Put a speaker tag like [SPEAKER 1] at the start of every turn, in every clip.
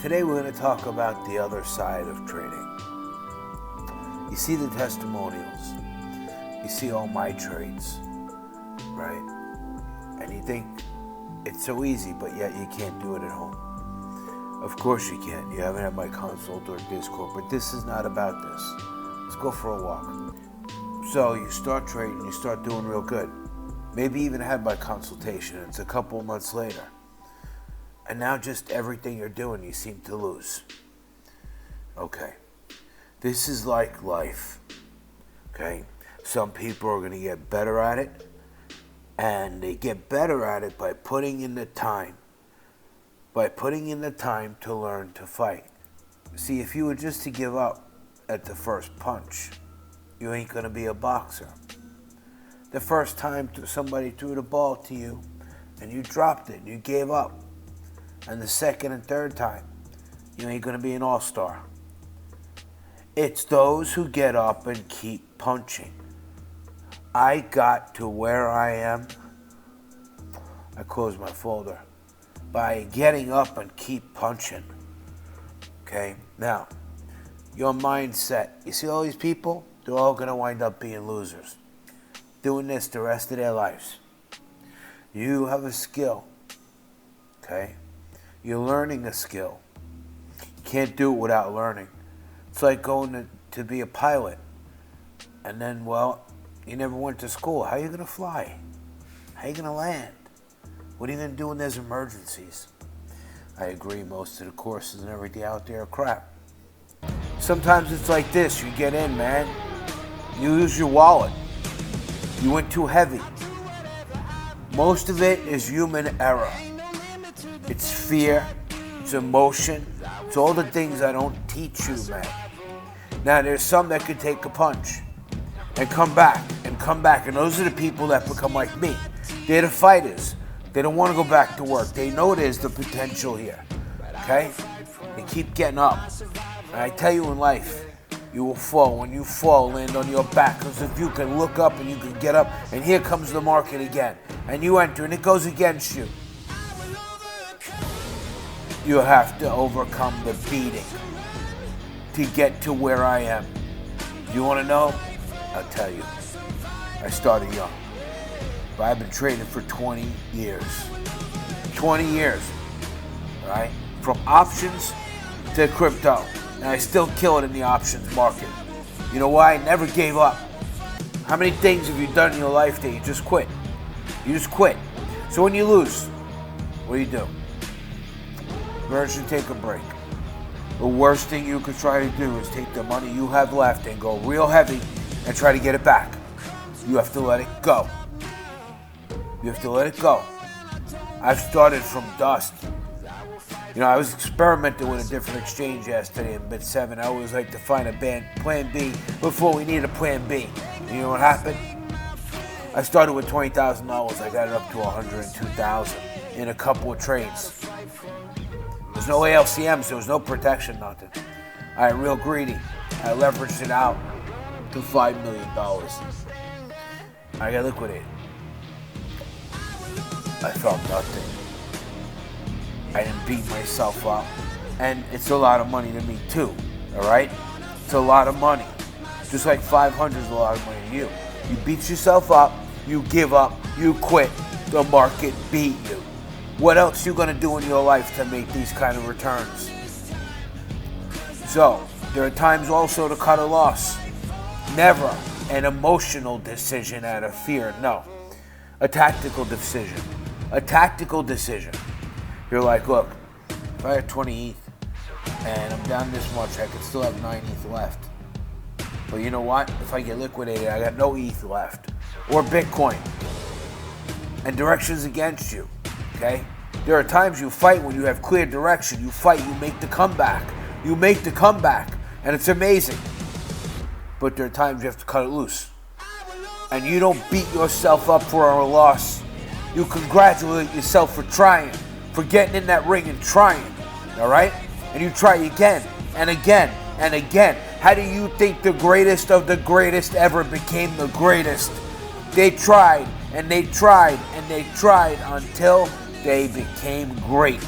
[SPEAKER 1] Today we're going to talk about the other side of trading. You see the testimonials. You see all my trades, right? And you think it's so easy, but yet you can't do it at home. Of course you can. You haven't had my consult or Discord, but this is not about this. Let's go for a walk. So you start trading, you start doing real good. Maybe even had my consultation. It's a couple of months later. And now just everything you're doing, you seem to lose. Okay. This is like life. Okay. Some people are going to get better at it. And they get better at it by putting in the time. By putting in the time to learn to fight. See, if you were just to give up at the first punch, you ain't going to be a boxer. The first time somebody threw the ball to you and you dropped it, you gave up. And the second and third time, you ain't going to be an all-star. It's those who get up and keep punching. I got to where I am. I closed my folder. By getting up and keep punching. Okay? Now, your mindset. You see all these people? They're all going to wind up being losers. Doing this the rest of their lives. You have a skill. Okay? You're learning a skill. You can't do it without learning. It's like going to be a pilot. And then, well, you never went to school. How are you going to fly? How are you going to land? What are you going to do when there's emergencies? I agree, most of the courses and everything out there are crap. Sometimes it's like this. You get in, man. You lose your wallet. You went too heavy. Most of it is human error. It's fear, it's emotion, it's all the things I don't teach you, man. Now, there's some that could take a punch and come back, and those are the people that become like me. They're the fighters. They don't want to go back to work. They know there's the potential here, okay? They keep getting up. And I tell you in life, you will fall. When you fall, land on your back, because if you can look up and you can get up, and here comes the market again, and you enter, and it goes against you. You have to overcome the beating to get to where I am. You want to know? I'll tell you. I started young. But I've been trading for 20 years. 20 years, right? From options to crypto. And I still kill it in the options market. You know why? I never gave up. How many things have you done in your life that you just quit? You just quit. So when you lose, what do? Learn to take a break. The worst thing you could try to do is take the money you have left and go real heavy and try to get it back. You have to let it go. You have to let it go. I've started from dust. You know, I was experimenting with a different exchange yesterday in Bit7. I always like to find a plan B before we need a plan B. You know what happened? I started with $20,000. I got it up to $102,000 in a couple of trades. There's no ALCMs, there was no protection, nothing. I got real greedy. I leveraged it out to $5 million. I got liquidated. I felt nothing. I didn't beat myself up. And it's a lot of money to me too, all right? It's a lot of money. Just like 500 is a lot of money to you. You beat yourself up, you give up, you quit. The market beat you. What else you gonna do in your life to make these kind of returns? So, there are times also to cut a loss. Never an emotional decision out of fear, no. A tactical decision. A tactical decision. You're like, look, if I have 20 ETH and I'm down this much, I could still have 9 ETH left. But you know what? If I get liquidated, I got no ETH left. Or Bitcoin. And direction's against you. Okay? There are times you fight when you have clear direction. You fight, you make the comeback. You make the comeback, and it's amazing. But there are times you have to cut it loose. And you don't beat yourself up for a loss. You congratulate yourself for trying, for getting in that ring and trying, all right? And you try again and again and again. How do you think the greatest of the greatest ever became the greatest? They tried and they tried and they tried until they became great.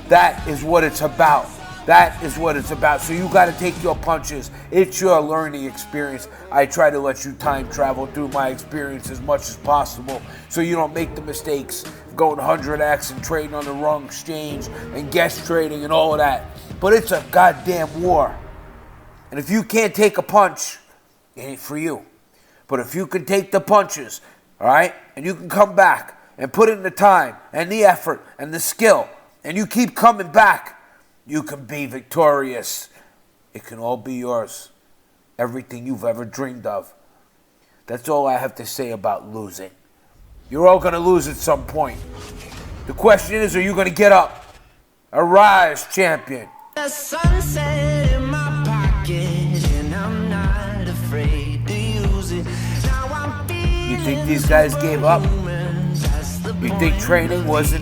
[SPEAKER 1] That is what it's about. That is what it's about. So you got to take your punches. It's your learning experience. I try to let you time travel through my experience as much as possible so you don't make the mistakes of going 100x and trading on the wrong exchange and guess trading and all of that. But it's a goddamn war. And if you can't take a punch, it ain't for you. But if you can take the punches, all right, and you can come back and put in the time and the effort and the skill, and you keep coming back, you can be victorious. It can all be yours. Everything you've ever dreamed of. That's all I have to say about losing. You're all going to lose at some point. The question is, are you going to get up? Arise, champion.
[SPEAKER 2] The sunset in my pocket, and I'm not afraid to use it. Now I'm feeling.
[SPEAKER 1] You think these guys gave up? You think training was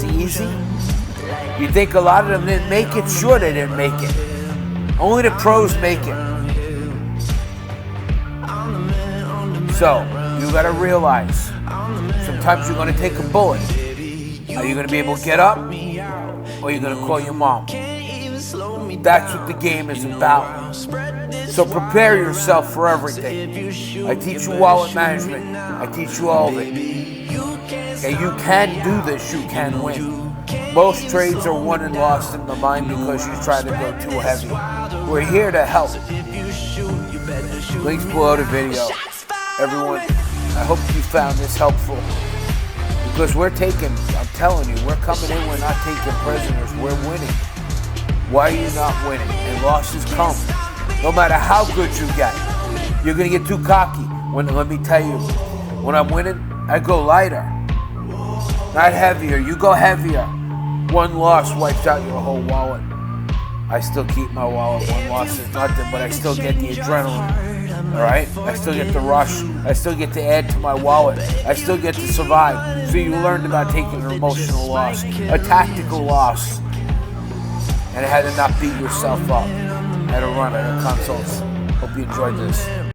[SPEAKER 1] easy? You think a lot of them didn't make it? Sure they didn't make it. Only the pros make it. So, you gotta realize, sometimes you're gonna take a bullet. Are you gonna be able to get up? Or are you gonna call your mom? That's what the game is about. So prepare yourself for everything. I teach you wallet management. I teach you all of it. And you can do this, you can win. Most trades are won and lost in the mind because you try to go too heavy. We're here to help. Links below the video. Everyone, I hope you found this helpful. Because we're taking, I'm telling you, we're coming in, we're not taking prisoners, we're winning. Why are you not winning? And losses come. No matter how good you get, you're going to get too cocky. Let me tell you, when I'm winning, I go lighter. Not heavier, you go heavier. One loss wipes out your whole wallet. I still keep my wallet. One loss is nothing, but I still get the adrenaline. All right? I still get the rush. I still get to add to my wallet. I still get to survive. So you learned about taking an emotional loss, a tactical loss, and how to not beat yourself up. How to run out of consults. Hope you enjoyed this.